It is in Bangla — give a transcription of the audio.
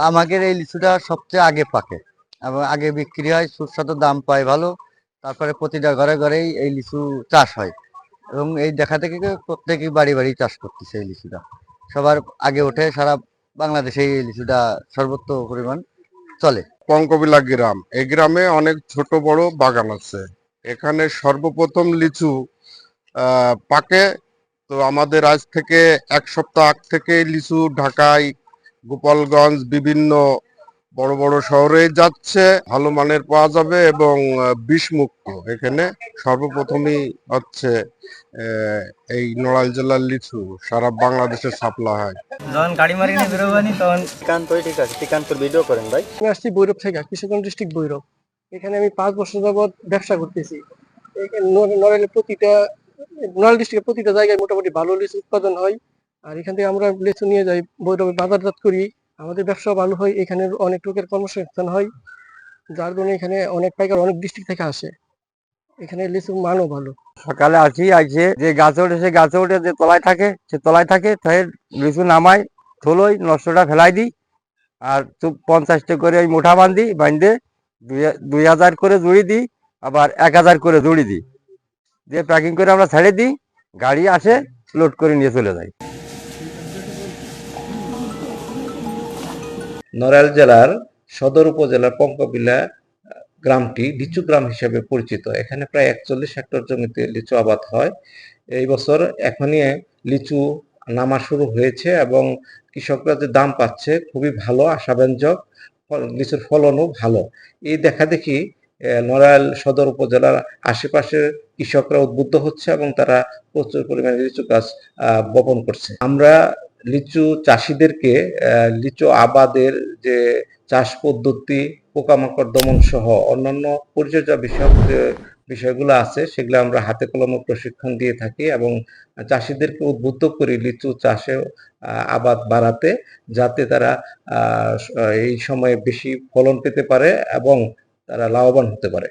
আমাদের এই লিচুটা সবচেয়ে আগে পাকে এবং আগে বিক্রি হয়, সুস্বাদু দাম পায় ভালো। তারপরে প্রতিটা ঘরে ঘরেই এই লিচু চাষ হয় এবং এই দেখা থেকে প্রত্যেকই বাড়ি বাড়ি চাষ করতেছে এই লিচুটা। সবার আগে ওঠে, সারা বাংলাদেশে এই লিচুটা সর্বত্র পরিমাণ চলে। পঙ্কবিলা গ্রাম, এই গ্রামে অনেক ছোট বড় বাগান আছে। এখানে সর্বপ্রথম লিচু পাকে। তো আমাদের আজ থেকে 1 সপ্তাহ আগ থেকে লিচু ঢাকায়, গোপালগঞ্জ, বিভিন্ন বড় বড় শহরে যাচ্ছে। ভালো মানের পাওয়া যাবে এবং বিষমুক্ত। এখানে সর্বপ্রথমই হচ্ছে এই নড়াইল জেলার লিচু সারা বাংলাদেশে সাপ্লাই হয়। যখন গাড়ি মারি নিয়ে বেরোবানি তখন টিকান্তই ঠিক আছে। টিকান্তর ভিডিও করেন ভাই। আমি আসছি ভৈরব থেকে, কিশোরগঞ্জ ডিস্ট্রিক্ট ভৈরব। এখানে আমি 5 বছর যাবৎ ব্যবসা করতেছি। এখানে নড়াইলের নড়াইল ডিস্ট্রিক্টের প্রতিটা জায়গায় মোটামুটি ভালো লিচু উৎপাদন হয়। আর এখান থেকে আমরা লিচু নিয়ে যাই ভৈরবে বাজারজাত করি। আমাদের ব্যবসা ভালো হয়, এখানে অনেক লোকের কর্মসংস্থান হয়, যার জন্য এখানে অনেক পাইকার অনেক ডিস্ট্রিক্ট থেকে আসে। এখানে লিচুর মানও ভালো। সকালে আসি, আইসে যে গাছে ওঠে সে গাছে ওঠে, যে তলায় থাকে সে তলায় থাকে, তাই লিচু নামাই থলই নষ্টটা ফেলাই দিই। আর 50টা করে ওই মুঠা বান্ধে 2000 করে জুড়ি দিই, আবার 1000 করে জুড়ি দিই, দিয়ে প্যাকিং করে আমরা ছেড়ে দিই। গাড়ি আসে, লোড করে নিয়ে চলে যায়। নড়াইল জেলার সদর উপজেলার পঙ্কবিলা গ্রামটি লিচু গ্রাম হিসেবে পরিচিত। এখানে প্রায় 41 হেক্টর জমিতে লিচু আবাদ হয়। এই বছর এখনই লিচু নামা শুরু হয়েছে এবং কৃষকরা যে দাম পাচ্ছে খুবই ভালো, আশাব্যঞ্জক। লিচুর ফলনও ভালো। এই দেখা দেখি নড়াইল সদর উপজেলার আশেপাশের কৃষকরা উদ্বুদ্ধ হচ্ছে এবং তারা প্রচুর পরিমাণে লিচু গাছ বপন করছে। আমরা লিচু চাষিদেরকে লিচু আবাদের যে চাষ পদ্ধতি, পোকামাকড় দমন সহ অন্যান্য পরিচর্যা বিষয়ক যে বিষয়গুলো আছে সেগুলো আমরা হাতে কলমে প্রশিক্ষণ দিয়ে থাকি এবং চাষিদেরকে উদ্বুদ্ধ করি লিচু চাষে আবাদ বাড়াতে, যাতে তারা এই সময়ে বেশি ফলন পেতে পারে এবং তারা লাভবান হতে পারে।